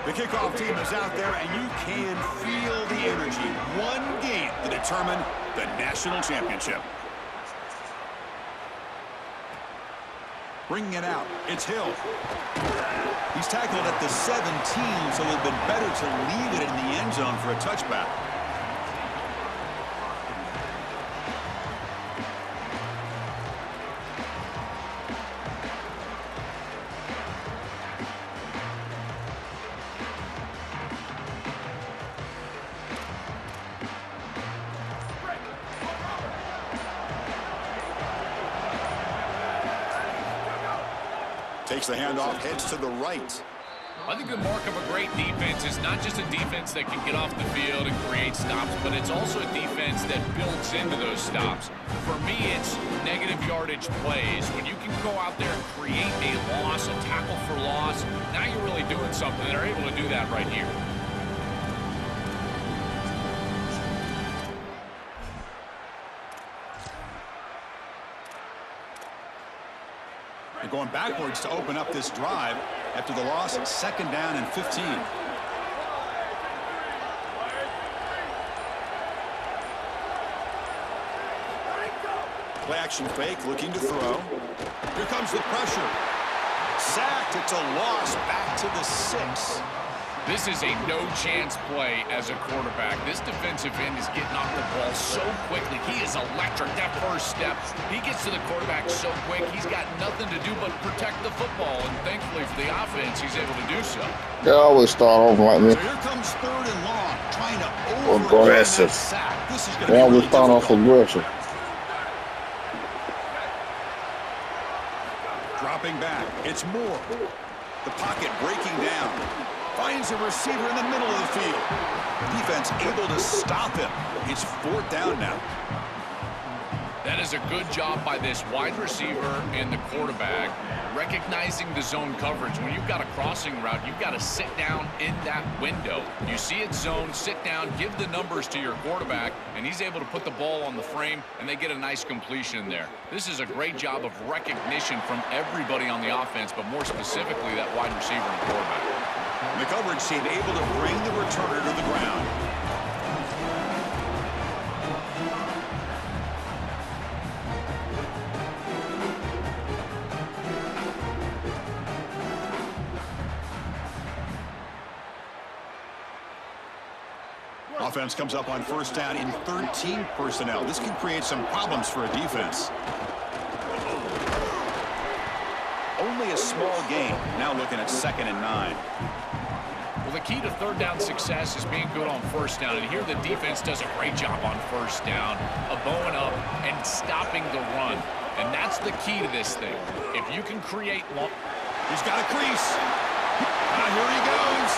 The kickoff team is out there, and you can feel the energy. One game to determine the national championship. Bringing it out, it's Hill. He's tackled at the 17, so it would have been better to leave it in the end zone for a touchback. Takes the handoff, heads to the right. I think the mark of a great defense is not just a defense that can get off the field and create stops, but it's also a defense that builds into those stops. For me, it's negative yardage plays. When you can go out there and create a loss, a tackle for loss, now you're really doing something. They're able to do that right here. They're going backwards to open up this drive after the loss, 2nd down and 15. Play action fake, looking to throw. Here comes the pressure. Sacked, it's a loss, back to the 6. This is a no-chance play as a quarterback. This defensive end is getting off the ball so quickly. He is electric. That first step, he gets to the quarterback so quick, he's got nothing to do but protect the football. And thankfully for the offense, he's able to do so. They always start off like this. So here comes 3rd and long, trying to aggressive. They always start off aggressive. Dropping back, it's Moore. The pocket breaking down. Finds a receiver in the middle of the field. Defense able to stop him. It's 4th down now. That is a good job by this wide receiver and the quarterback recognizing the zone coverage. When you've got a crossing route, you've got to sit down in that window. You see it zone, sit down, give the numbers to your quarterback, and he's able to put the ball on the frame, and they get a nice completion there. This is a great job of recognition from everybody on the offense, but more specifically that wide receiver and quarterback. The coverage team able to bring the returner to the ground. Offense comes up on 1st down in 13 personnel. This can create some problems for a defense. Only a small gain. Now looking at 2nd and 9. Well, the key to 3rd down success is being good on 1st down. And here the defense does a great job on 1st down of bowing up and stopping the run. And that's the key to this thing. If you can create long... He's got a crease. Here he goes.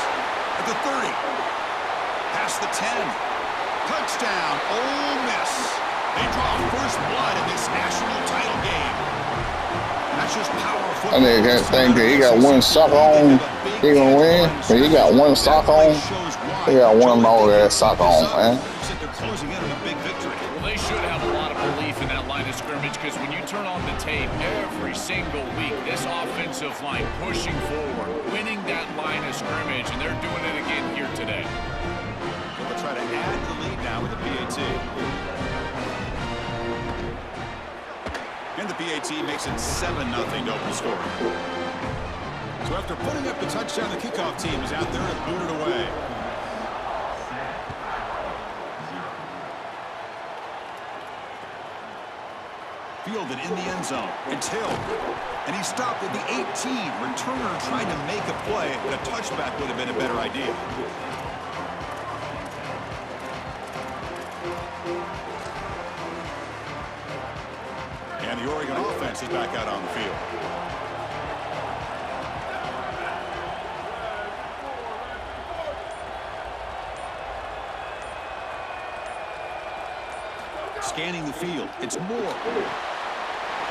At the 30. Past the 10. Touchdown, Ole Miss. They draw first blood in this national title game. That's just powerful. I nigga can't think that he got one sock on, he gonna win. But he got one sock on, he got one more ass sock on, man. Well, they should have a lot of belief in that line of scrimmage because when you turn on the tape every single week, this offensive line pushing forward, winning that line of scrimmage, and they're doing it again here today. So they'll try to add the lead now with the PAT. And the PAT makes it 7-0 to open score. So after putting up the touchdown, the kickoff team is out there to boot it away. Fielded in the end zone. It's Hill. And he stopped at the 18. Returner trying to make a play, but a touchback would have been a better idea. And the Oregon offense is back out on the field. Scanning the field. It's Moore.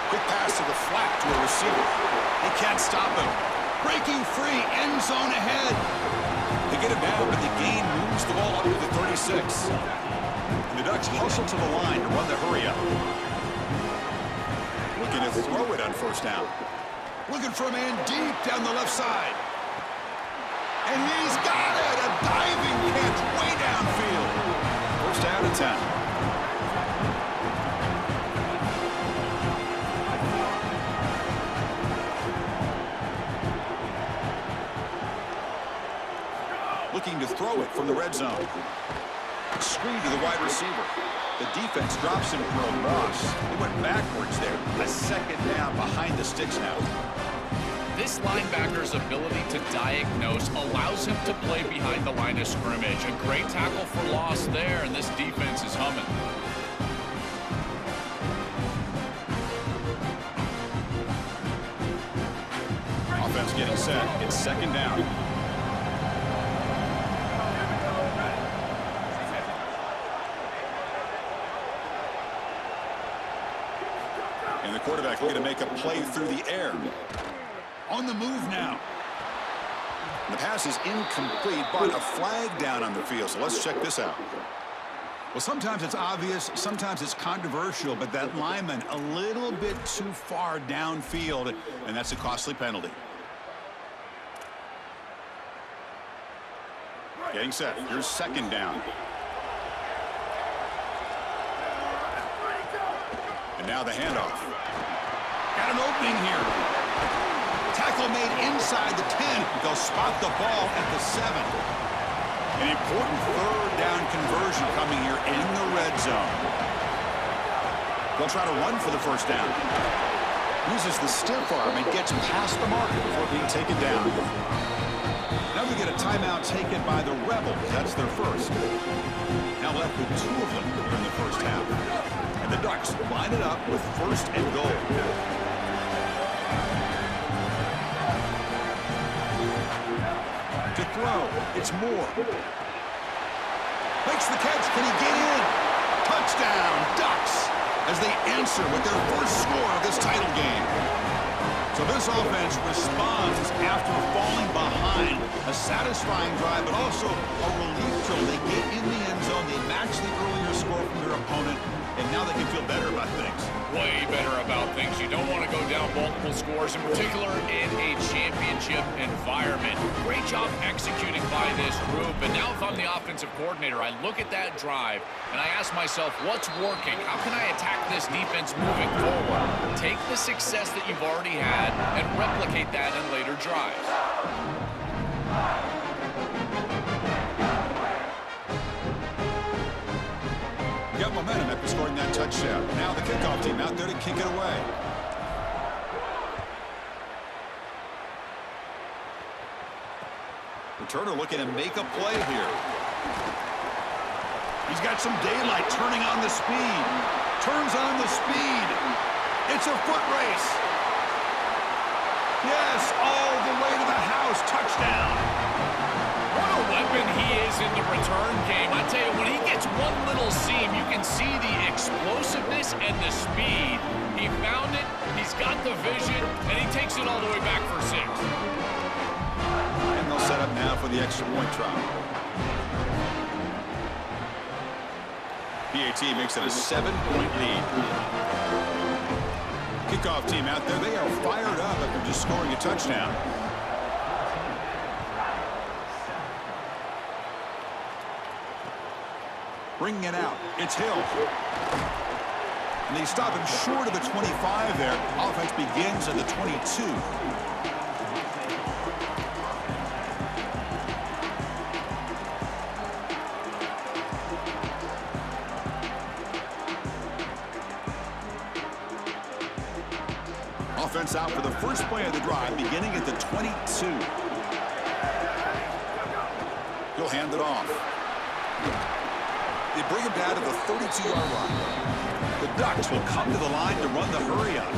Quick pass to the flat to a receiver. They can't stop him. Breaking free. End zone ahead. They get him down, but the gain moves the ball up to the 36. And the Ducks hustle to the line to run the hurry up. Looking to throw it on 1st down. Looking for a man deep down the left side. And he's got out of 10. Looking to throw it from the red zone. Screen to the wide receiver. The defense drops him for a loss. He went backwards there. A second down behind the sticks now. This linebacker's ability to diagnose allows him to play behind the line of scrimmage. A great tackle for loss there, and this defense is humming. Offense getting set. It's second down. And the quarterback looking to make a play through the air. On the move now. The pass is incomplete, but a flag down on the field. So let's check this out. Well, sometimes it's obvious, sometimes it's controversial, but that lineman a little bit too far downfield, and that's a costly penalty. Getting set. Here's second down. And now the handoff. Got an opening here. Tackle made inside the 10. They'll spot the ball at the 7. An important third down conversion coming here in the red zone. They'll try to run for the first down. Uses the stiff arm and gets past the marker before being taken down. Now we get a timeout taken by the Rebels. That's their first. Now left with 2 of them in the first half. And the Ducks line it up with first and goal. To throw, it's Moore. Makes the catch. Can he get in? Touchdown, Ducks, as they answer with their first score of this title game. So this offense responds after falling behind. A satisfying drive, but also a relief throw. They get in the end zone. They match the earlier score from their opponent, and now they can feel better about things. Way better about things. You don't want to go down multiple scores, in particular in a championship environment. Great job executing by this group. And now if I'm the offensive coordinator, I look at that drive and I ask myself, what's working? How can I attack this defense moving forward? Take the success that you've already had and replicate that in later drives. Got momentum after scoring that touchdown. Now the kickoff team out there to kick it away. Returner looking to make a play here. He's got some daylight, turning on the speed. Turns on the speed. It's a foot race. Yes, all the way to the house. Touchdown. What a weapon he is in the return game. I tell you, when he gets one little seam, you can see the explosiveness and the speed. He found it, he's got the vision, and he takes it all the way back for 6. And they'll set up now for the extra point try. PAT makes it a 7-point lead. Kickoff team out there, they are fired up after just scoring a touchdown. Bringing it out, it's Hill. And they stop him short of the 25 there. Offense begins at the 22. Offense out for the first play of the drive, beginning at the 22. He'll hand it off. They bring him down to the 32-yard line. The Ducks will come to the line to run the hurry-up.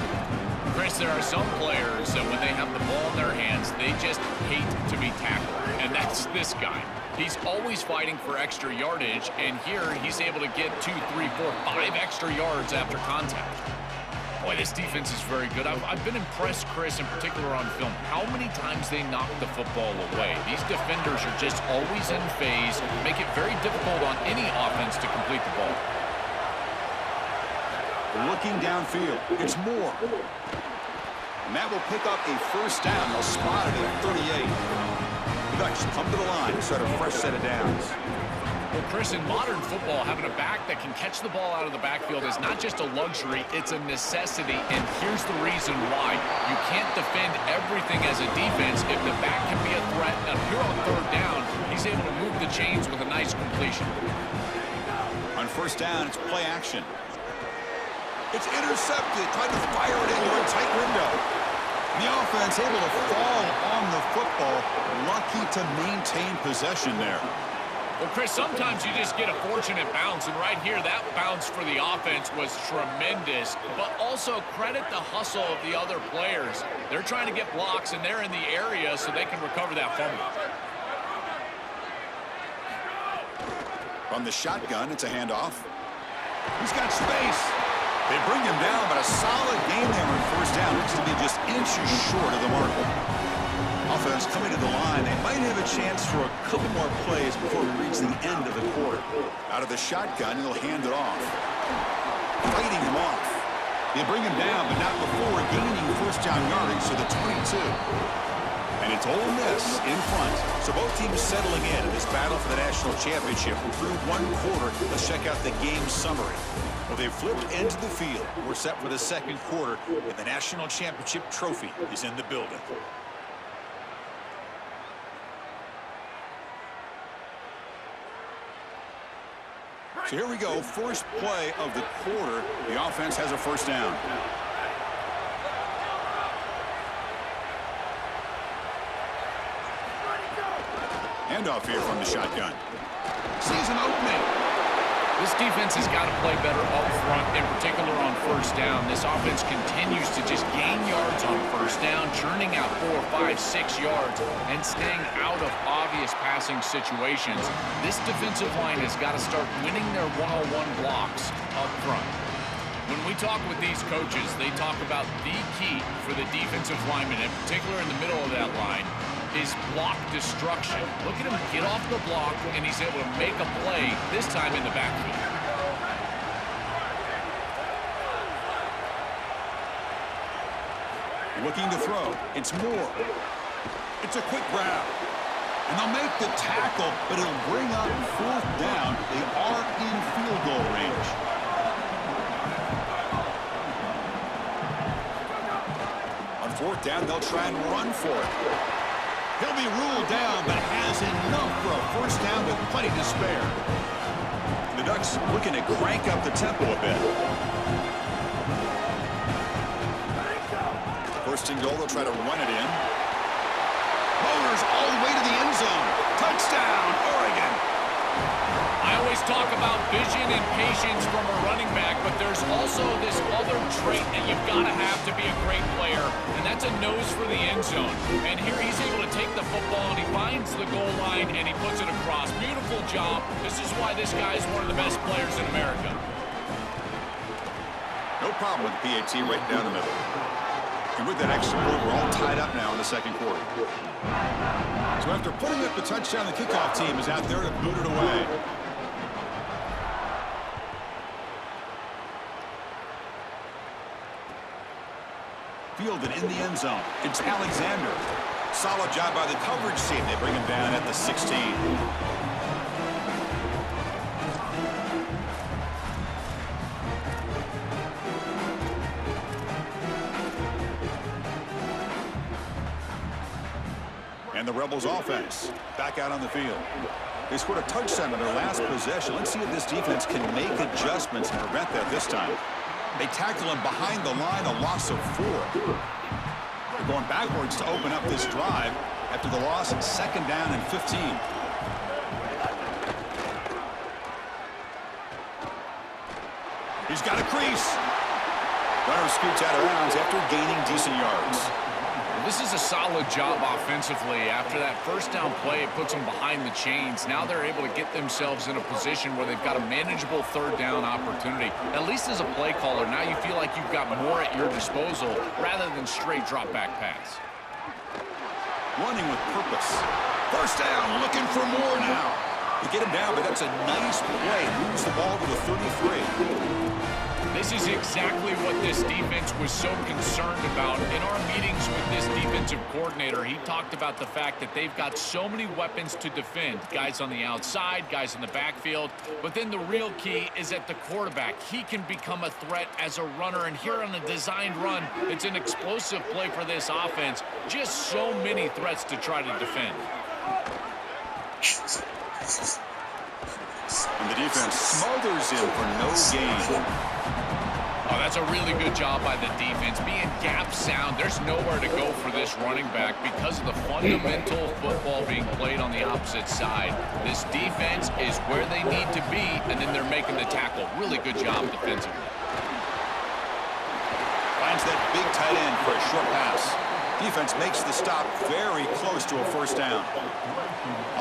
Chris, there are some players that when they have the ball in their hands, they just hate to be tackled. And that's this guy. He's always fighting for extra yardage, and here he's able to get 2, 3, 4, 5 extra yards after contact. Boy, this defense is very good. I've been impressed, Chris, in particular on film, how many times they knock the football away. These defenders are just always in phase, make it very difficult on any offense to complete the ball. Looking downfield, it's Moore. And that will pick up a first down. They'll spot it at 38. The Ducks come to the line to start a fresh set of downs. Well, Chris, in modern football, having a back that can catch the ball out of the backfield is not just a luxury, it's a necessity, and here's the reason why. You can't defend everything as a defense if the back can be a threat. Now, here on third down, he's able to move the chains with a nice completion. On first down, it's play action. It's intercepted, trying to fire it into a tight window. The offense able to fall on the football, lucky to maintain possession there. Well, Chris, sometimes you just get a fortunate bounce, and right here, that bounce for the offense was tremendous, but also credit the hustle of the other players. They're trying to get blocks, and they're in the area so they can recover that fumble. From the shotgun, it's a handoff. He's got space. They bring him down, but a solid game there on first down. Looks to be just inches short of the mark. Offense coming to the line. They might have a chance for a couple more plays before we reach the end of the quarter. Out of the shotgun, he'll hand it off. Fighting him off. They bring him down, but not before gaining first down yardage to the 22. And it's Ole Miss in front. So both teams settling in this battle for the national championship. We're through one quarter. Let's check out the game summary. Well, they've flipped into the field. We're set for the second quarter, and the national championship trophy is in the building. So here we go, first play of the quarter. The offense has a first down. Handoff here from the shotgun. Sees an opening. This defense has got to play better up front, in particular on first down. This offense continues to just gain yards on first down, churning out 4, 5, 6 yards, and staying out of obvious passing situations. This defensive line has got to start winning their one-on-one blocks up front. When we talk with these coaches, they talk about the key for the defensive lineman, in particular in the middle of that line, is block destruction. Look at him get off the block, and he's able to make a play, this time in the backfield. Looking to throw. It's Moore. It's a quick grab. And they'll make the tackle, but it'll bring up fourth down. They are in field goal range. On fourth down, they'll try and run for it. He'll be ruled down, but has enough for a first down with plenty to spare. The Ducks looking to crank up the tempo a bit. First and goal, they'll try to run it in. Motors all the way to the end zone. Touchdown, Oregon. I always talk about vision and patience from a running back, but there's also this other trait that you've got to have to be a great player, and that's a nose for the end zone. And here he's able to take the football, and he finds the goal line, and he puts it across. Beautiful job. This is why this guy is one of the best players in America. No problem with the PAT right down the middle. And with that extra point, we're all tied up now in the second quarter. So after putting up the touchdown, the kickoff team is out there to boot it away. Fielded in the end zone. It's Alexander. Solid job by the coverage team. They bring him down at the 16. And the Rebels offense back out on the field. They scored a touchdown on their last possession. Let's see if this defense can make adjustments and prevent that this time. They tackle him behind the line, a loss of 4. They're going backwards to open up this drive after the loss, second down and 15. He's got a crease. Runner scoots out of bounds after gaining decent yards. This is a solid job offensively. After that first down play, it puts them behind the chains. Now they're able to get themselves in a position where they've got a manageable third down opportunity. At least as a play caller, now you feel like you've got more at your disposal rather than straight drop back pass. Running with purpose. First down, looking for more now. They get him down, but that's a nice play. Moves the ball to the 33. This is exactly what this defense was so concerned about. In our meetings with this defensive coordinator, he talked about the fact that they've got so many weapons to defend. Guys on the outside, guys in the backfield. But then the real key is at the quarterback. He can become a threat as a runner. And here on a designed run, it's an explosive play for this offense. Just so many threats to try to defend. And the defense smothers him for no gain. Oh, that's a really good job by the defense. Being gap sound, there's nowhere to go for this running back because of the fundamental football being played on the opposite side. This defense is where they need to be, and then they're making the tackle. Really good job defensively. Finds that big tight end for a short pass. Defense makes the stop very close to a first down.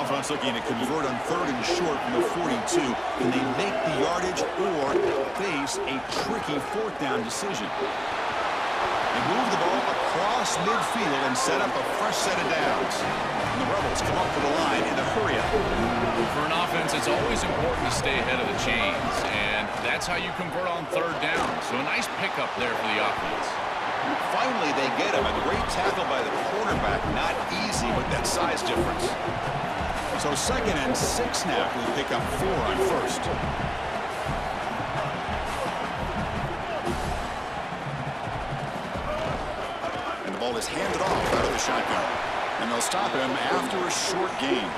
Offense looking to convert on 3rd and short from the 42. Can they make the yardage or face a tricky 4th down decision? They move the ball across midfield and set up a fresh set of downs. And the Rebels come up to the line in a hurry-up. For an offense, it's always important to stay ahead of the chains, and that's how you convert on 3rd down. So a nice pickup there for the offense. Finally, they get him. A great tackle by the quarterback. Not easy with that size difference. So 2nd and 6 now. We pick up 4 on 1st. And the ball is handed off out of the shotgun. And they'll stop him after a short gain.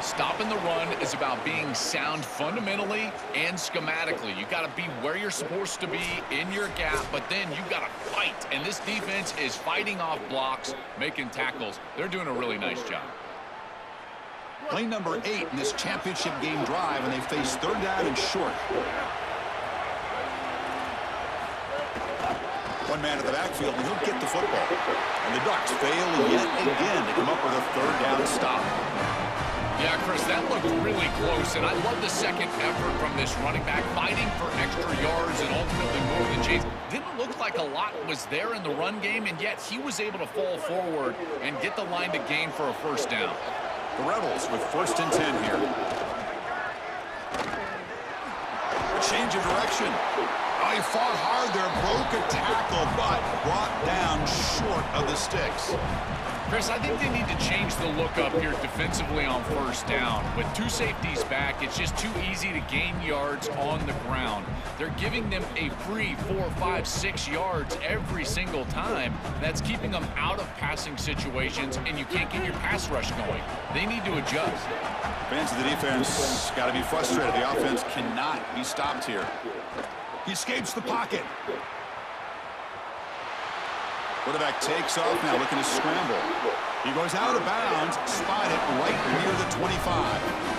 Stopping the run is about being sound fundamentally and schematically. You got to be where you're supposed to be in your gap, but then you got to fight. And this defense is fighting off blocks, making tackles. They're doing a really nice job. Play number 8 in this championship game drive, and they face 3rd down and short. One man at the backfield, and he'll get the football. And the Ducks fail yet again to come up with a 3rd down stop. Yeah, Chris, that looked really close, and I love the second effort from this running back, fighting for extra yards and ultimately moving the chains. Didn't look like a lot was there in the run game, and yet he was able to fall forward and get the line to gain for a 1st down. The Rebels with 1st and 10 here. A change of direction. Oh, he fought hard there, broke a tackle, but brought down short of the sticks. Chris, I think they need to change the look up here defensively on 1st down. With 2 safeties back, it's just too easy to gain yards on the ground. They're giving them a free 4, 5, 6 yards every single time. That's keeping them out of passing situations, and you can't get your pass rush going. They need to adjust. Fans of the defense got to be frustrated. The offense cannot be stopped here. He escapes the pocket. Quarterback takes off now, looking to scramble. He goes out of bounds, spotted right near the 25.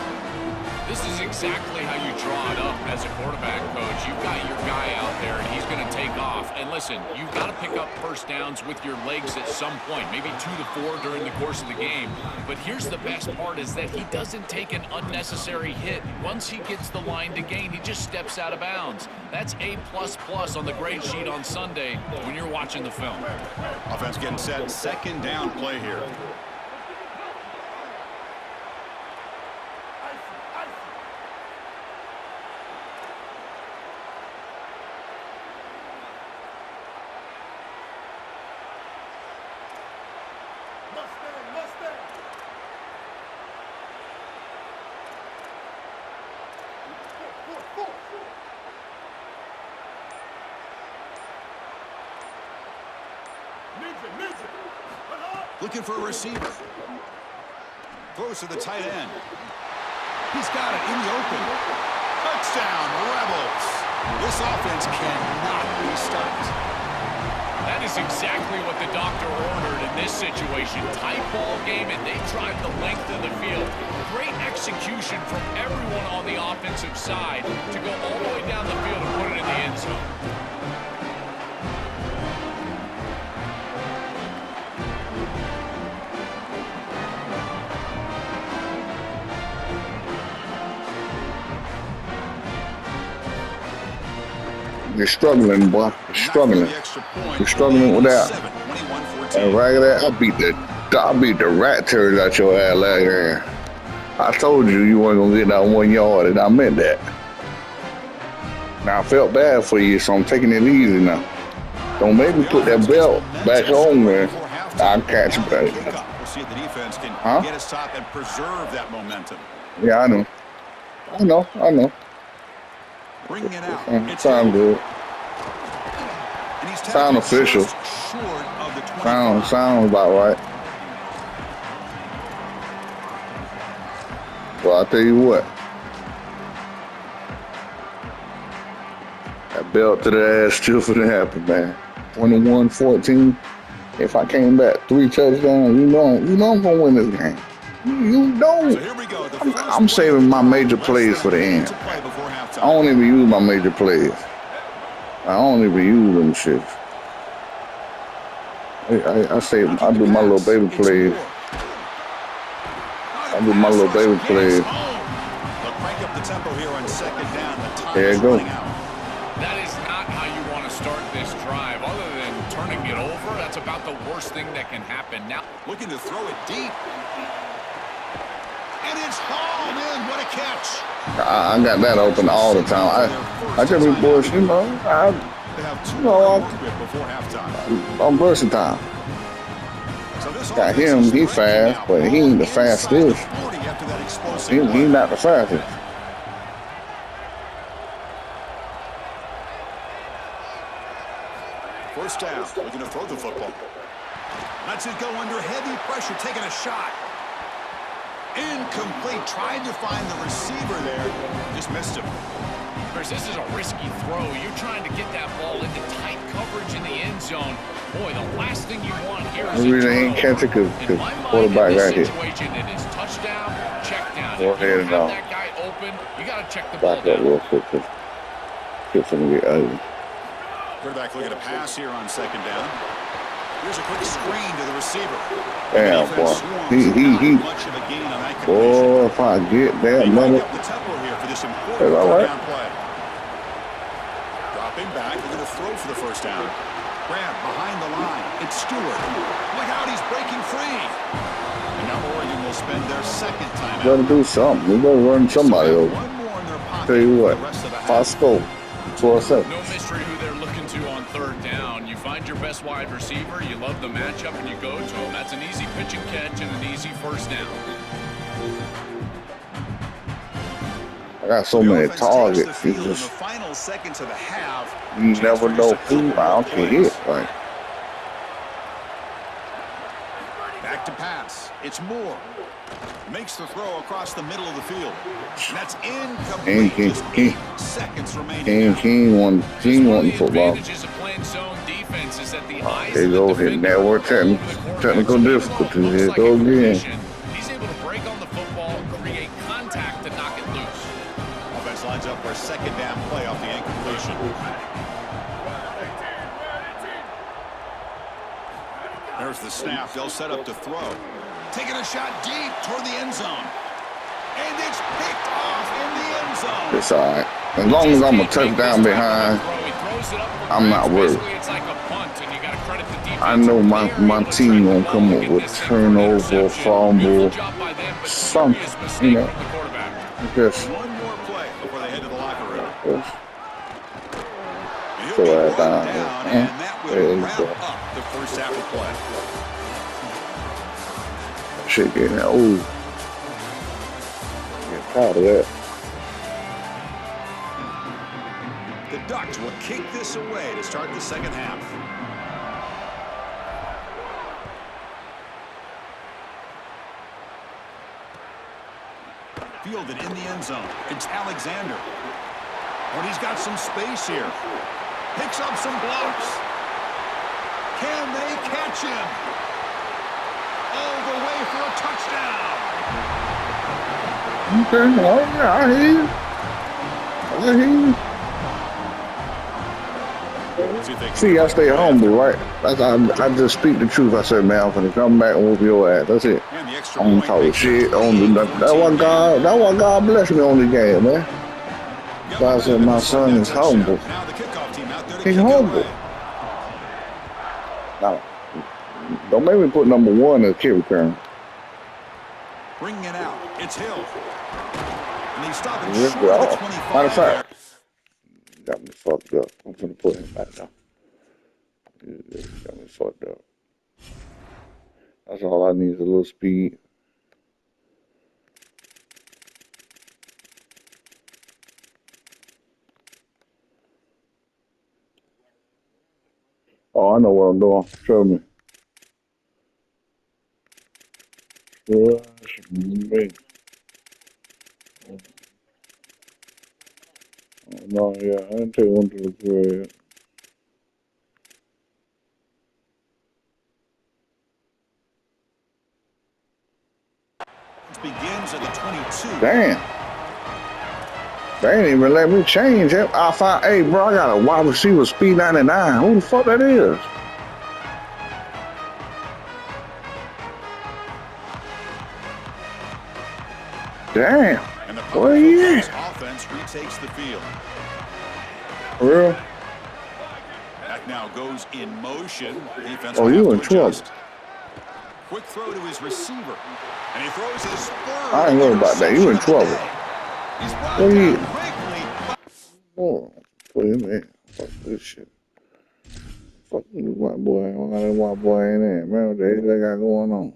This is exactly how you draw it up as a quarterback coach. You've got your guy out there, and he's going to take off. And listen, you've got to pick up 1st downs with your legs at some point, maybe 2 to 4 during the course of the game. But here's the best part is that he doesn't take an unnecessary hit. Once he gets the line to gain, he just steps out of bounds. That's A++ on the grade sheet on Sunday when you're watching the film. Offense getting set, 2nd down play here. Looking for a receiver. Throws to the tight end. He's got it in the open. Touchdown, Rebels. This offense cannot be stopped. That is exactly what the doctor ordered in this situation. Tight ball game, and they drive the length of the field. Great execution from everyone on the offensive side to go all the way down the field and put it in the end zone. You're struggling, boy. You're struggling. You're struggling with that. And right there, I beat the rat turds out your ass last year. I told you you weren't gonna get that 1 yard, and I meant that. Now I felt bad for you, so I'm taking it easy now. Don't make me put that belt back on, man. I'll catch you back. We'll see if the defense can get a stop and preserve that momentum. Yeah, I know. I know. Bringing it out. Sound good. Sound official. Sounds about right. Well, I'll tell you what. That belt to the ass still finna happen, man. 21-14. If I came back 3 touchdowns, you know I'm gonna win this game. You know. So here we go. I'm saving my major plays for the end. I don't even use my major plays. I don't even use them shit. I do my little baby plays. There you go. That is not how you want to start this drive. Other than turning it over, that's about the worst thing that can happen. Now looking to throw it deep. And it's hauled in. What a catch. I got that open all the time. I just be bullshit, you know. I'm versatile. Got him, he fast, but he ain't the fastest. He not the fastest. First down, looking to throw the football. Lets it go under heavy pressure, taking a shot. Incomplete, tried to find the receiver there, just missed him. Chris, this is a risky throw. You're trying to get that ball into tight coverage in the end zone. Boy, the last thing you want here is a really ain't catching because quarterback right here. It is touchdown, check down. Go ahead and that guy open, you got to check the ball back up real quick because it's going to get ugly. Quarterback looking to pass here on second down. Here's a quick screen to the receiver. Damn, boy. He. Boy, if I get that money. That's all right. Dropping back, looking to throw for the first down. Grab behind the line. It's Stewart. Look out, he's breaking free. And now Oregon will spend their second time out. Gotta do something. We gotta run somebody over. Tell you what, Fosco, 4-7. No mystery who they're looking to on third down. You find your best wide receiver, you love the matchup, and you go to him. That's an easy pitch and catch and an easy first down. I got so many targets. You just you never know who I can hit. Like. Back to pass. It's Moore. Makes the throw across the middle of the field. And that's incomplete. Just 8 seconds remaining. He ain't want football. There you go. Hit network technical difficulties. Here go again. He's able to break on the football, create contact to knock it loose. Offense lines up for a second down play off the incompletion. There's the snap. They'll set up to throw. Taking a shot deep toward the end zone. And it's picked off in the end zone. It's all right. As long as I'm a touchdown behind, I'm not worried. I know my team gonna come up with turnover, fumble, something, you know. Just one more play before they head to the locker room. So and that will wrap up the first half of play. Shit getting out. Ooh. Get proud of that. The Ducks will kick this away to start the second half. Fielded in the end zone. It's Alexander. But he's got some space here. Picks up some blocks. Can they catch him? All the way for a touchdown. Okay, well, yeah, I hear you. See, I stay humble, right? I just speak the truth. I said, man, I'm gonna come back and whoop your ass. That's it. I don't talk shit. I don't do nothing. That's why God bless me on the game, man. God said my son is humble. He's humble. Now, don't make me put number 1 as kick return. Bringing it out. It's Hill. And they stop it short of 25. Matter of fact, got me fucked up. I'm gonna put him back down. He got me fucked up. That's all I need is a little speed. Oh, I know what I'm doing. Show me. Trust me. Oh, no, yeah, I didn't take one to the grave. Begins at the 22. Damn. They ain't even let me change it. I found, hey, bro, I got a wide receiver speed 99. Who the fuck that is? Damn. And the Where he at? offense retakes the field. For real? That now goes in motion. Defense Oh, you in trouble. Quick throw to his receiver. And he throws his third. I ain't worried about that. You in trouble. He's brought What are you? down quickly. Oh, put him in. Fuck this shit. Fuck this white boy. Why that white boy ain't in? Man, what the hell they got going on?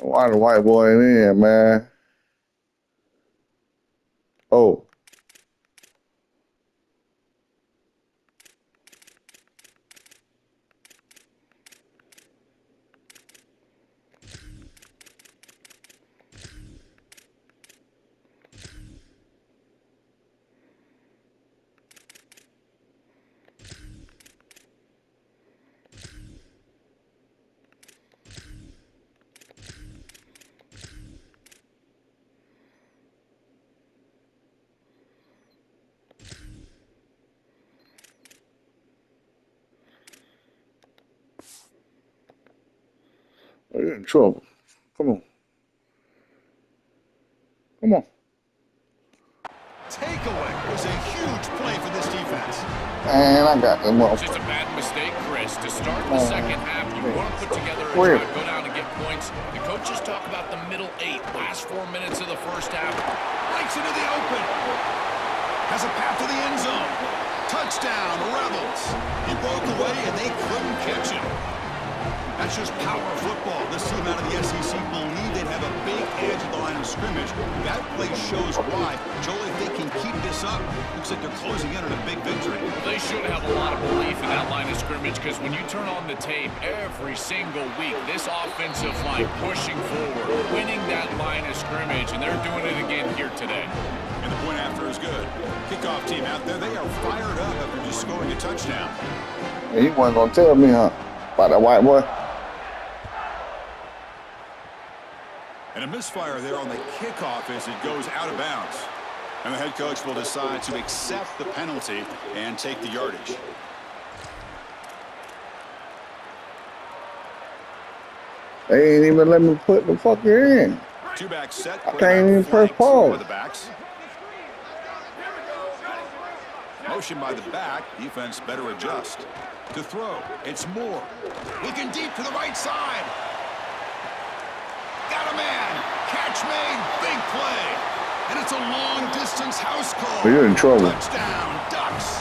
Why the white boy ain't in, man? Oh. Oh, you're in trouble. Come on. Come on. Takeaway was a huge play for this defense. And I got them It's just a motherfucker. bad mistake, Chris. To start the second half, you want to put together a Where? drive, go down and get points. The coaches talk about the middle 8, last 4 minutes of the first half. Breaks into the open. Has a path to the end zone. Touchdown, Rebels. He broke away and they couldn't catch him. That's just power of football. This team out of the SEC believe they'd have a big edge at the line of scrimmage. That play shows why. Joel, if they can keep this up, looks like they're closing in on a big victory. They should have a lot of belief in that line of scrimmage because when you turn on the tape every single week, this offensive line pushing forward, winning that line of scrimmage, and they're doing it again here today. And the point after is good. Kickoff team out there, they are fired up after just scoring a touchdown. He wasn't gonna tell me, huh? About that white boy. And a misfire there on the kickoff as it goes out of bounds. And the head coach will decide to accept the penalty and take the yardage. They ain't even let me put the fucker in. Two-back set. I can't even press pause. The backs. Motion by the back. Defense better adjust. To throw. It's Moore. Looking deep to the right side. Got a man. Catch made. Big play. And it's a long-distance house call. You're in trouble. Touchdown, Ducks.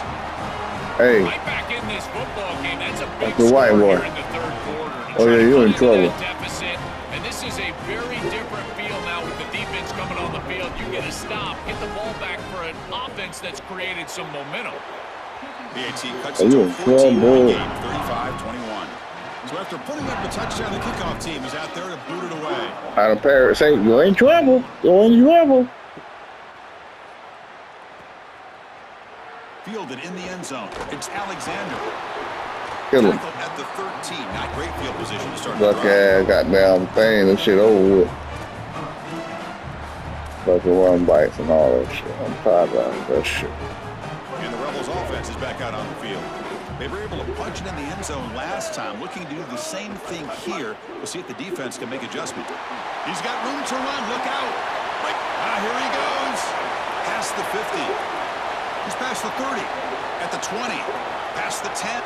Hey. Right back in this football game. That's a big the white score boy. here in the third quarter. Oh, yeah, you're in trouble. Deficit, and this is a very different feel now with the defense coming on the field. You get a stop, get the ball back for an offense that's created some momentum. BAT cuts it to a 14-point game, 35-21. So after putting up the touchdown, the kickoff team is out there to boot it away. Out of Paris, say, you're in trouble. You're in trouble. Fielded in the end zone. It's Alexander. Kill him. Tackled at the 13. Not great field position to start Buck the drive. ass goddamn thing, that shit over with. Fucking run bites and all that shit. I'm tired of that shit. And the Rebels offense is back out on the field. They were able to punch it in the end zone last time, looking to do the same thing here. We'll see if the defense can make adjustment. He's got room to run. Look out. Here he goes. Past the 50. He's past the 30. At the 20. Past the 10.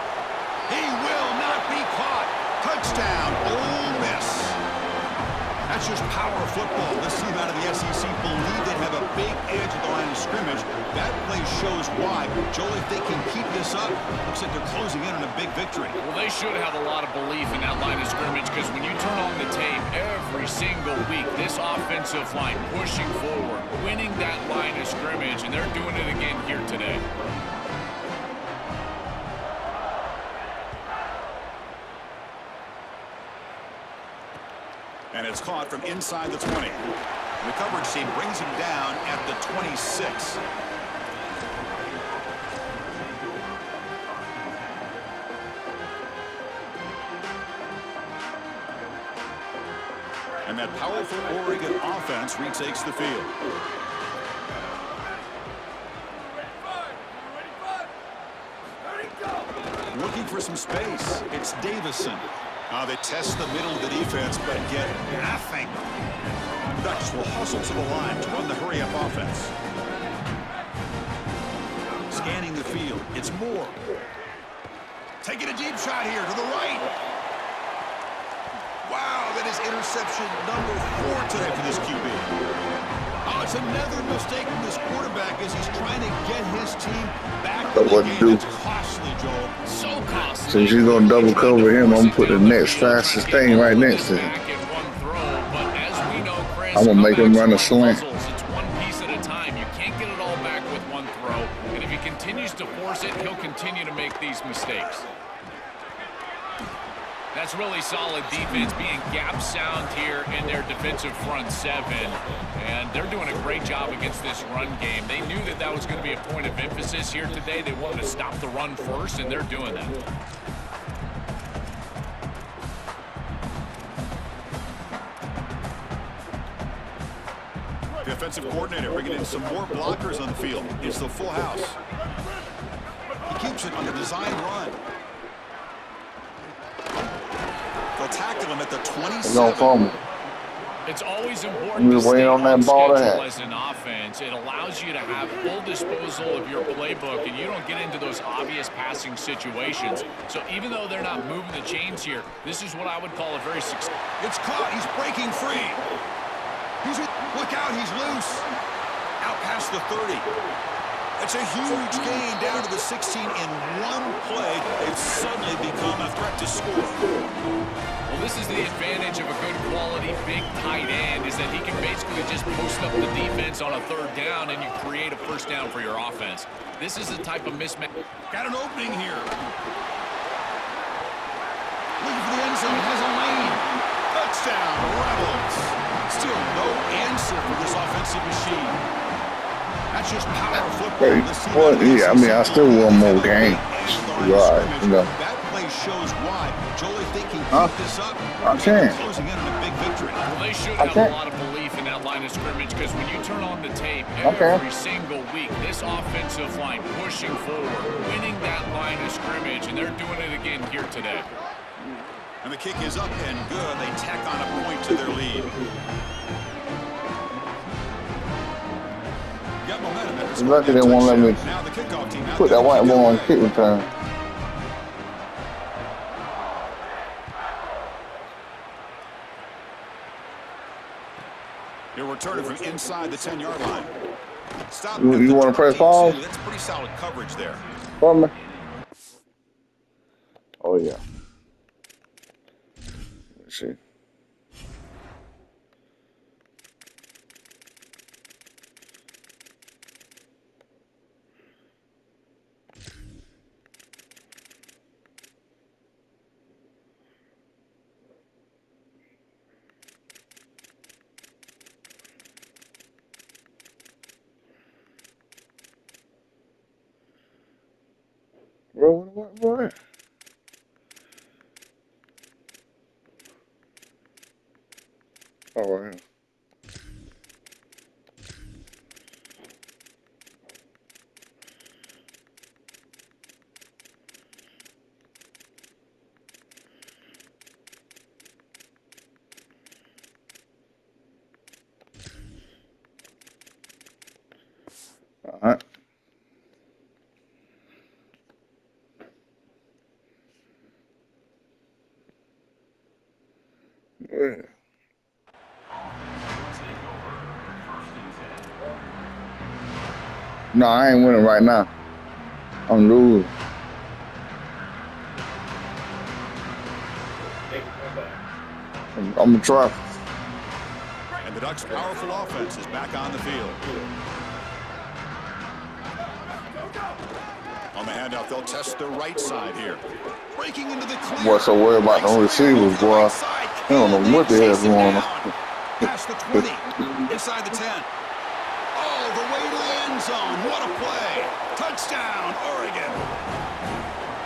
He will not be caught. Touchdown, Ole Miss. That's just power of football. This team out of the SEC believe they have a big edge at the line of scrimmage. That play shows why. Joel, if they can keep this up, looks like they're closing in on a big victory. Well, they should have a lot of belief in that line of scrimmage because when you turn on the tape every single week, this offensive line pushing forward, winning that line of scrimmage, and they're doing it again here today. And it's caught from inside the 20. The coverage team brings him down at the 26. And that powerful Oregon offense retakes the field. Looking for some space. It's Davison. They test the middle of the defense, but get nothing. The Ducks will hustle to the line to run the hurry-up offense. Scanning the field. It's Moore. Taking a deep shot here to the right. Wow, that is interception number 4 today for this QB. Oh, it's another mistake from this quarterback as he's trying to get his team back in the game. It's costly, Joel. So costly. Since you're going to double cover him, I'm going to put the next fastest thing right next to him. I'm going to make him run a slant. It's one piece at a time. You can't get it all back with one throw. And if he continues to force it, he'll continue to make these mistakes. That's really solid defense, being gap sound here in their defensive front 7. And they're doing a great job against this run game. They knew that that was going to be a point of emphasis here today. They wanted to stop the run first, and they're doing that. The offensive coordinator bringing in some more blockers on the field. It's the full house. He keeps it on the design run. They'll tackle him at the 27. It's always important to stay on schedule as an offense. It allows you to have full disposal of your playbook, and you don't get into those obvious passing situations. So even though they're not moving the chains here, this is what I would call a very successful. It's caught. He's breaking free. Look out. He's loose. Out past the 30. It's a huge gain down to the 16 in one play. They've suddenly become a threat to score. Well, this is the advantage of a good quality big tight end, is that he can basically just post up the defense on a 3rd down and you create a 1st down for your offense. This is the type of mismatch. Got an opening here. Looking for the end zone. Has a lane. Touchdown, Rebels. Still no answer for this offensive machine. That's just power of football. I mean, I still want more games. Right, you know. That play shows why. Joel, if they can keep this up, they're closing in on a big victory. Well, they should have a lot of belief in that line of scrimmage because when you turn on the tape every single week, this offensive line pushing forward, winning that line of scrimmage, and they're doing it again here today. And the kick is up and good. They tack on a point to their lead. I'm lucky they won't let me put that white ball on kick return. You're returning from inside the 10-yard line. Stop. You want to press pause? That's pretty solid coverage there. For me? Oh, yeah. Let's see. What? Oh, right. All right. Yeah. No, I ain't winning right now. I'm losing. I'm gonna try. And the Ducks' powerful offense is back on the field. On the handoff, they'll test the right side here. Breaking into the clear. Boy, so worried about the receivers, boy. I don't know what the hell's going on. Past the 20, inside the 10. All the way to the end zone. What a play. Touchdown, Oregon.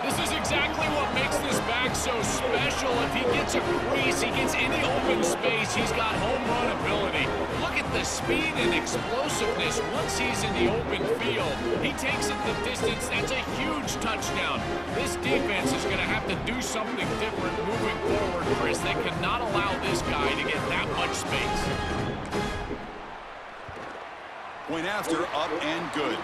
This is exactly what makes this back so special. If he gets a crease, he gets any open space, he's got home run ability. Look at the speed and explosiveness once he's in the open field. He takes it the distance. That's a huge touchdown. This defense is going to have to do something different moving forward, Chris. They cannot allow this guy to get that much space. Point after, up and good.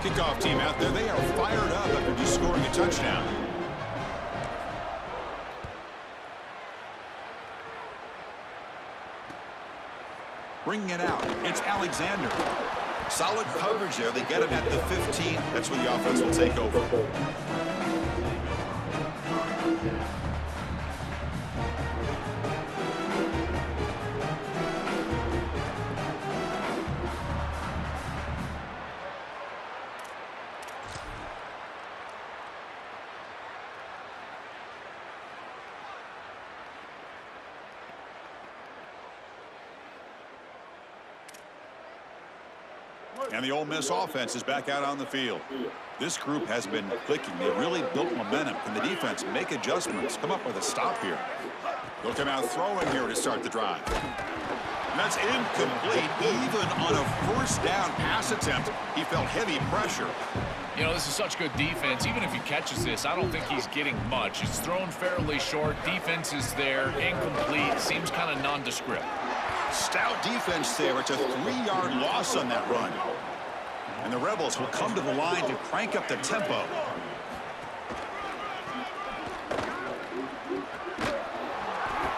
Kickoff team out there, they are fired up after just scoring a touchdown. Bringing it out, it's Alexander. Solid coverage there. They get him at the 15. That's where the offense will take over. And the Ole Miss offense is back out on the field. This group has been clicking. They really built momentum. Can the defense make adjustments? Come up with a stop here. They'll come out throwing here to start the drive. And that's incomplete. Even on a first down pass attempt, he felt heavy pressure. You know, this is such good defense. Even if he catches this, I don't think he's getting much. It's thrown fairly short. Defense is there. Incomplete. Seems kind of nondescript. Stout defense there. It's a 3-yard loss on that run. And the Rebels will come to the line to crank up the tempo.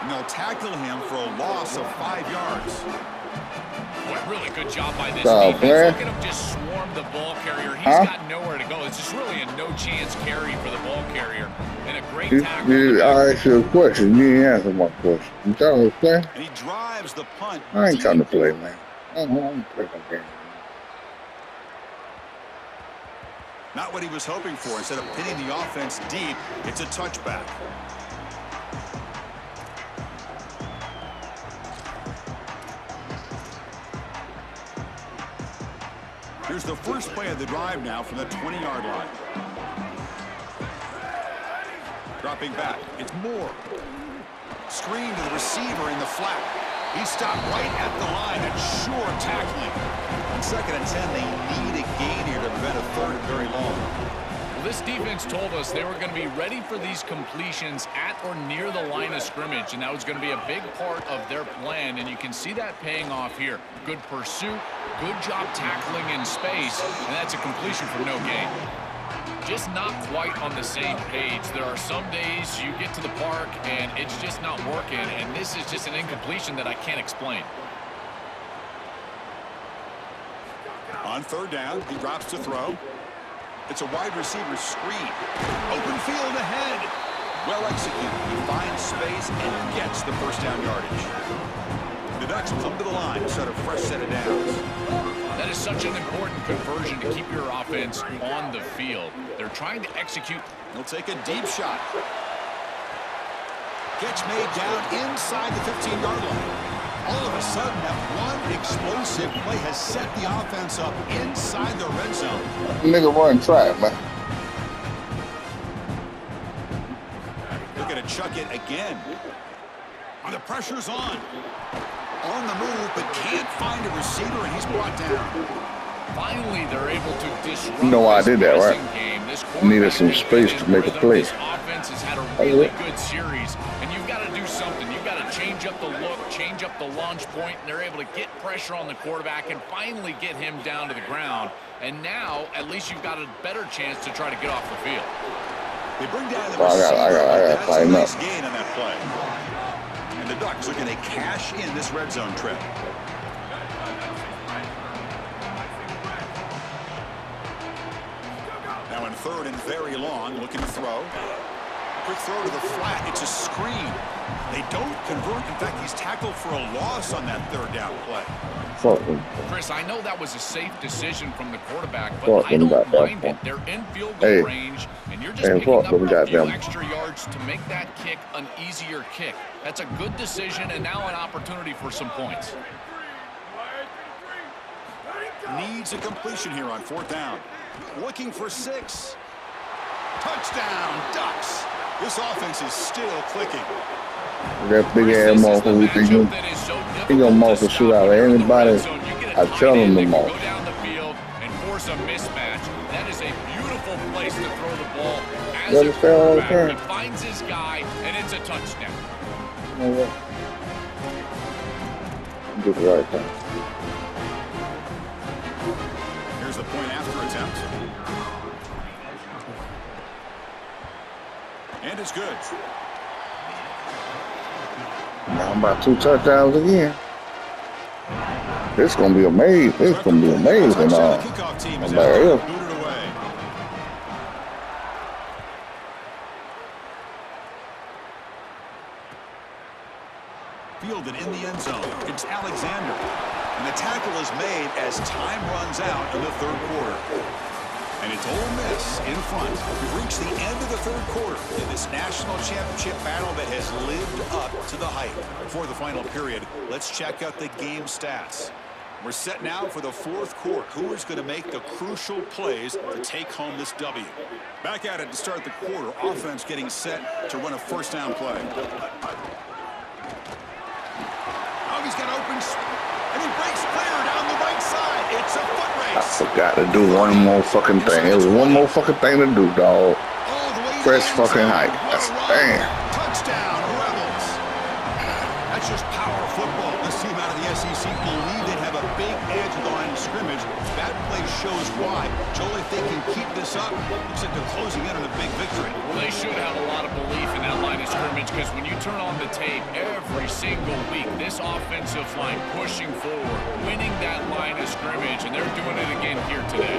And they'll tackle him for a loss of 5 yards. What really good job by this defense. Look at him just swarm the ball carrier. He's got nowhere to go. It's just really a no-chance carry for the ball carrier. And a great tackle. I asked you a question. You didn't answer my question. You trying to play? And he drives the punt. I ain't trying to play, man. I don't want to play no game. Not what he was hoping for. Instead of pinning the offense deep, it's a touchback. Here's the first play of the drive now from the 20-yard line. Dropping back, it's Moore. Screen to the receiver in the flat. He stopped right at the line and sure tackling. On 2nd and 10, they need a gain here to prevent a third and very long. Well, this defense told us they were going to be ready for these completions at or near the line of scrimmage, and that was going to be a big part of their plan, and you can see that paying off here. Good pursuit, good job tackling in space, and that's a completion for no gain. Just not quite on the same page. There are some days you get to the park and it's just not working, and this is just an incompletion that I can't explain. On 3rd down, he drops to throw. It's a wide receiver screen. Open field ahead. Well executed. He finds space and gets the first down yardage. The Ducks come to the line to set a fresh set of downs. That is such an important conversion to keep your offense on the field. They're trying to execute. He'll take a deep shot. Catch made down inside the 15-yard line. All of a sudden, that one explosive play has set the offense up inside the red zone. Nigga run track, man. They're going to chuck it again. And the pressure's on. On the move, but can't find a receiver, and he's brought down. Finally, they're able to disrupt You know why I did that, right? game. This Needed some space to make a play. This offense has had a really good series, and you've got to do something. You've got to change up the look, change up the launch point, and they're able to get pressure on the quarterback and finally get him down to the ground. And now, at least you've got a better chance to try to get off the field. They bring down the receiver. That's a nice gain on that play. And the Ducks are going to cash in this red zone trip. Now in third and very long, looking to throw. Quick throw to the flat. It's a screen. They don't convert. In fact, he's tackled for a loss on that third down play. Chris, I know that was a safe decision from the quarterback, but I don't mind it. They're in field goal range, and you're just picking up a few extra yards to make that kick an easier kick. That's a good decision, and now an opportunity for some points. Needs a completion here on fourth down. Looking for 6. Touchdown, Ducks. This offense is still clicking. That big ass motherfucker, he gonna mouth the shit out of anybody. I tell him to mouth. Go down the field and force a mismatch. That is a beautiful place to throw the ball. As a quarterback, he finds his guy, and it's a touchdown. You know what? Do the right thing. Here's the point after attempt. And it's good. Now I'm about 2 touchdowns again. It's gonna be amazing. It's gonna be amazing. Fielded in the end zone. It's Alexander. And the tackle is made as time runs out in the third quarter. And it's Ole Miss in front. We've reached the end of the third quarter in this national championship battle that has lived up to the hype. Before the final period, let's check out the game stats. We're set now for the fourth quarter. Who is going to make the crucial plays to take home this W? Back at it to start the quarter. Offense getting set to run a first down play. Oh, he's got open, and he breaks clear down the right side. It's a foot race. I forgot to do one more fucking thing. It was one more fucking thing to do, dog. Press fucking height. That's damn. Touchdown, Rebels. That's just power football. This team out of the SEC believe they have a big edge at the line of scrimmage. That play shows why. Joel, if they can keep this up, looks like they're closing in on a big victory. Well, they should have a lot of belief in that line of scrimmage because when you turn on the tape every single week, this offensive line pushing forward, winning that line of scrimmage, and they're doing it again here today.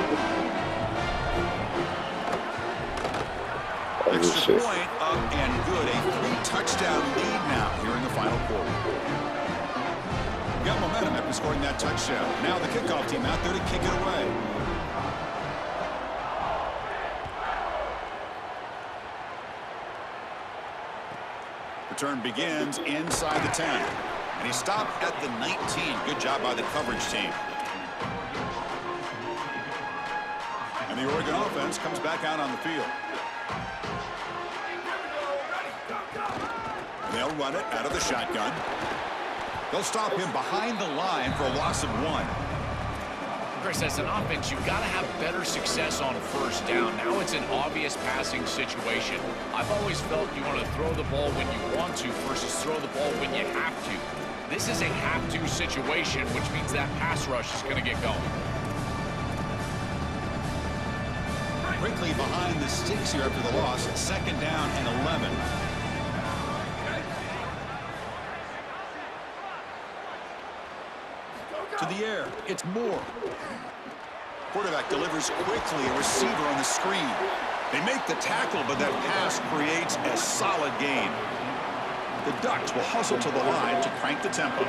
Extra point up and good. A 3-touchdown lead now here in the final quarter. Got momentum after scoring that touchdown. Now the kickoff team out there to kick it away. Return begins inside the 10. And he stopped at the 19. Good job by the coverage team. And the Oregon offense comes back out on the field. They'll run it out of the shotgun. They'll stop him behind the line for a loss of 1. Chris, as an offense, you've got to have better success on first down. Now it's an obvious passing situation. I've always felt you want to throw the ball when you want to versus throw the ball when you have to. This is a have-to situation, which means that pass rush is going to get going. Quickly behind the sticks here after the loss. Second down and 11. To the air. It's Moore. Quarterback delivers quickly. A receiver on the screen. They make the tackle, but that pass creates a solid gain. The Ducks will hustle to the line to crank the tempo.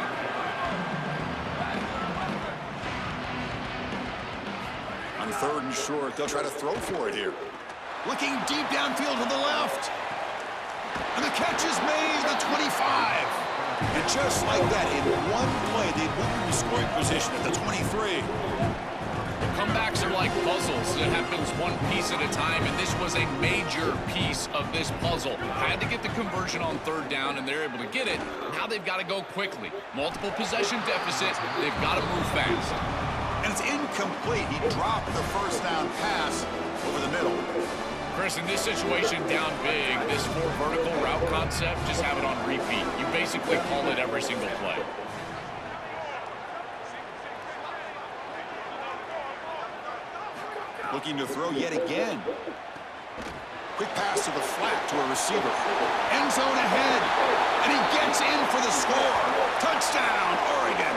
On third and short, they'll try to throw for it here. Looking deep downfield to the left. And the catch is made at the 25. And just like that, in one play, they moved into scoring position at the 23. Comebacks are like puzzles. It happens one piece at a time, and this was a major piece of this puzzle. Had to get the conversion on third down, and they're able to get it. Now they've got to go quickly. Multiple possession deficit. They've got to move fast. And And it's incomplete. He dropped the first down pass over the middle. Chris, in this situation down big, this 4 vertical route concept, just have it on repeat. You basically call it every single play. Looking to throw yet again. Quick pass to the flat to a receiver. End zone ahead. And he gets in for the score. Touchdown, Oregon.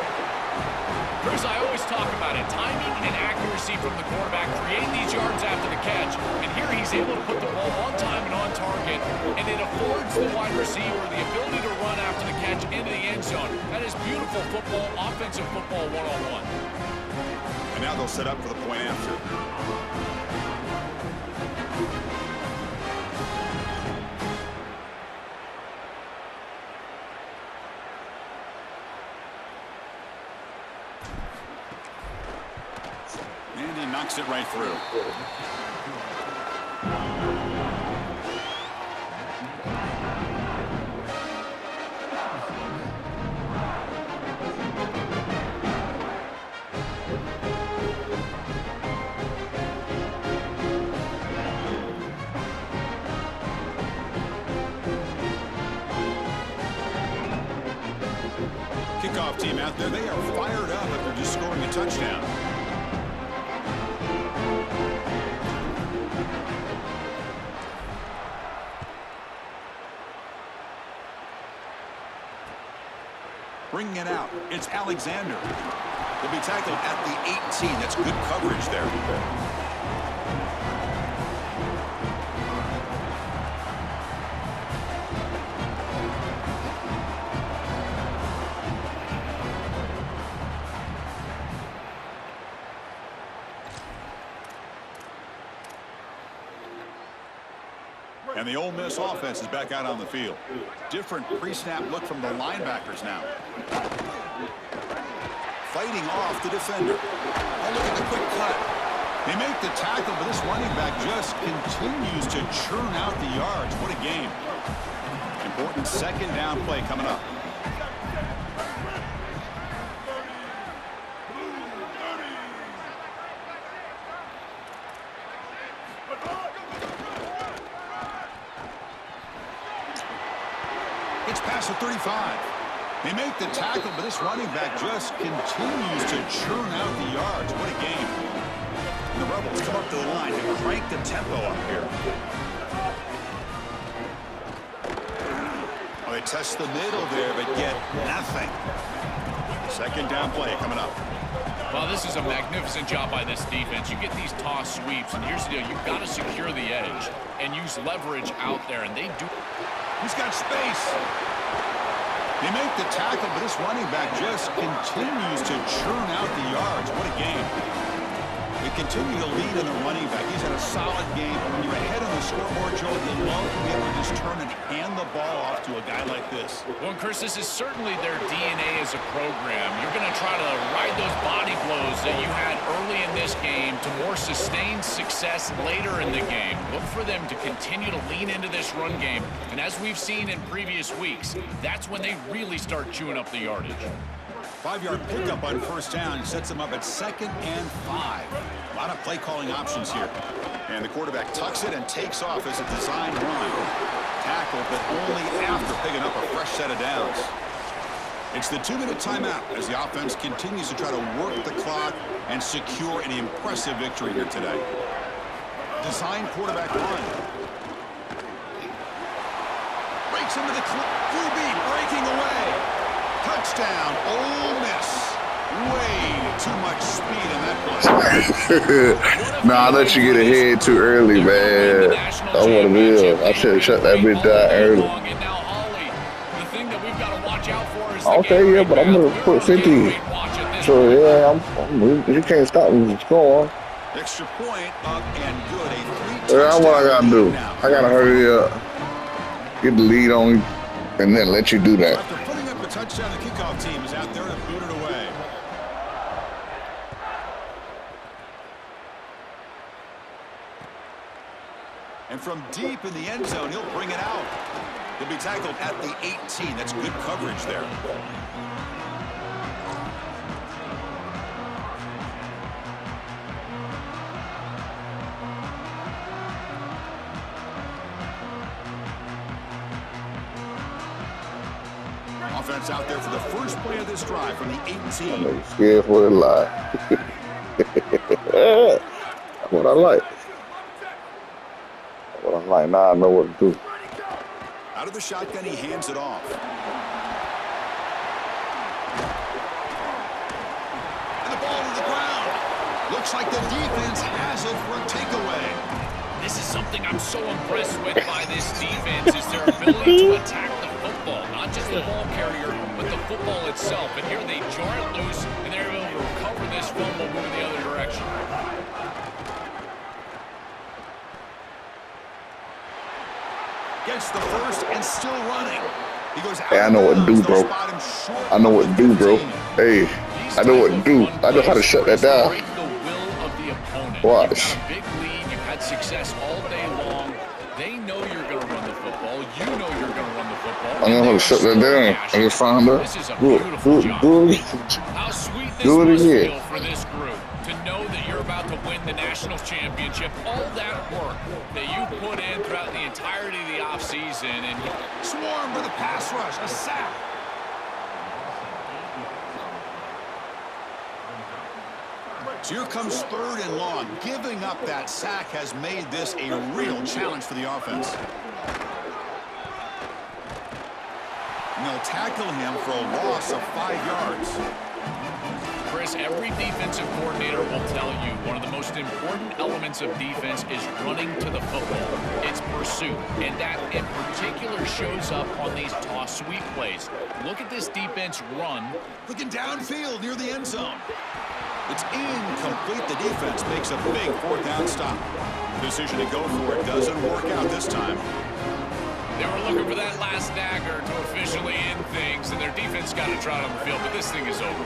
Chris, I always talk about it. Timing and accuracy from the quarterback create these yards after the catch. And here he's able to put the ball on time and on target. And it affords the wide receiver the ability to run after the catch into the end zone. That is beautiful football, offensive football one-on-one. And now they'll set up for the point after. And he knocks it right through. Kickoff team out there, they are fired up after just scoring a touchdown. Bringing it out, it's Alexander. He'll be tackled at the 18. That's good coverage there. And the Ole Miss offense is back out on the field. Different pre-snap look from the linebackers now. Fighting off the defender. And look at the quick cut. They make the tackle, but this running back just continues to churn out the yards. What a game. Important second down play coming up. It's past the 35. They make the tackle, but this running back just continues to churn out the yards. What a game. And the Rebels come up to the line to crank the tempo up here. Well, they test the middle there, but get nothing. Second down play coming up. Well, this is a magnificent job by this defense. You get these toss sweeps, and here's the deal. You've got to secure the edge and use leverage out there, and they do. He's got space. They make the tackle, but this running back just continues to churn out the yards. What a game. They continue to lead in the running back. He's had a solid game. When you're ahead on the scoreboard, Joe, you love to be able to just turn and hand the ball off to a guy like this. Well, Chris, this is certainly their DNA as a program. You're going to try to ride those body blows that you had early in this game to more sustained success later in the game. Look for them to continue to lean into this run game. And as we've seen in previous weeks, that's when they really start chewing up the yardage. 5-yard pickup on first down sets them up at 2nd and 5. A lot of play calling options here. And the quarterback tucks it and takes off as a design run. Tackled, but only after picking up a fresh set of downs. It's the 2-minute timeout as the offense continues to try to work the clock and secure an impressive victory here today. Design quarterback run. Breaks into the blue beat, breaking away. Touchdown, Ole Miss. Way too much speed in that play. Nah, I let you get ahead too early, man. That's what it is. I should have shut that bitch down early. Okay, yeah, but I'm going to put 50. So, yeah, you can't stop me from scoring. Extra point up and good. That's what I got to do. I got to hurry up. Get the lead on you, and then let you do that. After putting up a touchdown, the kickoff team is out there to boot it away. And from deep in the end zone, he'll bring it out. He'll be tackled at the 18. That's good coverage there. offense out there for the first play of this drive from the 18. I'm scared for his life. That's what I like. That's what I like. Now I know what to do. Out of the shotgun, he hands it off. And the ball to the ground. Looks like the defense has it for a takeaway. This is something I'm so impressed with by this defense is their ability to attack the football. Not just the ball carrier, but the football itself. And here they jar it loose, and they're able to recover this fumble moving the other direction. Gets the first and still running. He goes out. Hey, I know what to do, bro. I know what to do, bro. Hey, I know what to do. I know how to shut that down. Break the will of the opponent. Watch. You've got a big lead. You've had success all day long. They know you're going to run the football. You know you're going to run the football. I know how to shut that down. I just found out. This is a beautiful job. Do it. How sweet this Do it must again. feel for this group to know that you're about to win the national championship. All that work that you put in throughout the entirety of the offseason, and Swarm with a pass rush, a sack. So here comes 3rd and long. Giving up that sack has made this a real challenge for the offense. And they'll tackle him for a loss of 5 yards. Chris, every defensive coordinator will tell you one of the most important elements of defense is running to the football. It's pursuit, and that in particular shows up on these toss sweep plays. Look at this defense run. Looking downfield near the end zone. It's incomplete. The defense makes a big 4th down stop. Decision to go for it doesn't work out this time. They were looking for that last dagger to officially end things, and their defense got a trot on the field, but this thing is over.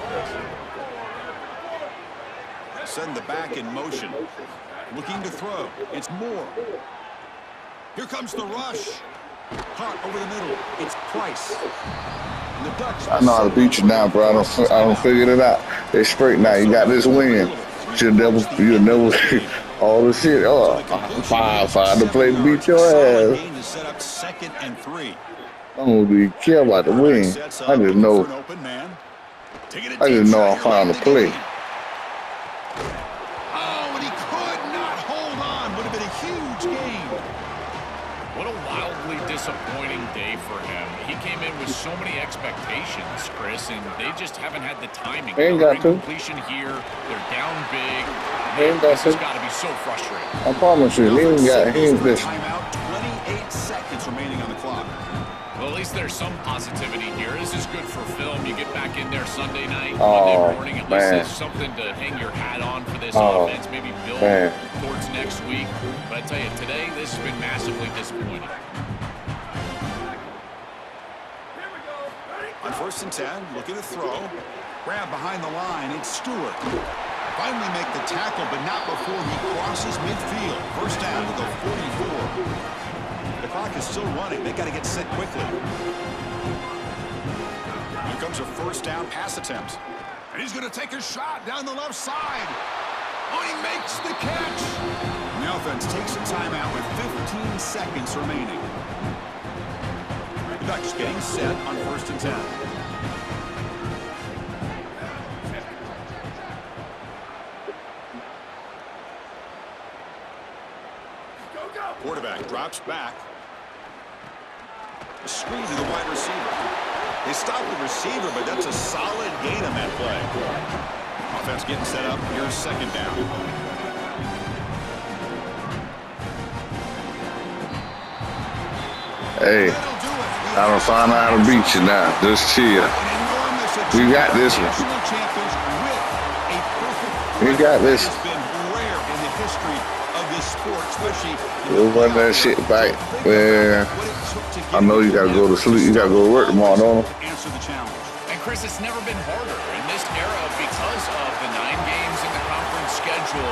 Send the back in motion. Looking to throw. It's Moore. Here comes the rush. Caught over the middle. It's Price. And the Ducks. I know how to beat you now, bro. I don't figure it out. They straight now. You got this win. You'll never all the shit. Oh, five to play to beat your ass. To set up 2nd and 3. I don't really care about the win. I just know. I just know I found the play. Oh, and he could not hold on. Would have been a huge gain. What a wildly disappointing day for him. He came in with so many expectations, Chris, and they just haven't had the timing. They ain't got to. Completion here. They're down big. They ain't got This has to. got to be so frustrating. I promise you, he ain't this. Timeout, 28 seconds remaining on the clock. Well, at least there's some positivity here. This is good for film. You get back in there Sunday night, Oh, Monday morning. At least man. there's something to hang your hat on for this Oh, offense. Maybe build man. towards next week. But I tell you, today, this has been massively disappointing. On 1st and 10, looking to throw. Grab behind the line. It's Stewart. Finally make the tackle, but not before he crosses midfield. 1st down to the 44. The clock is still running. They got to get set quickly. Here comes a 1st down pass attempt. And he's going to take a shot down the left side. Oh, he makes the catch. And the offense takes a timeout with 15 seconds remaining. The Ducks getting set on 1st and 10. Quarterback drops back. A screen to the wide receiver. They stop the receiver, but that's a solid gain on that play. Offense getting set up. Here's 2nd down. Hey, I don't find out how to beat you now. Just chill. You got this one. You got this. We'll run that shit back. Man, I know you gotta go to sleep. You gotta go to work tomorrow, don't you? And Chris, it's never been harder in this era because of the 9 games in the conference schedule.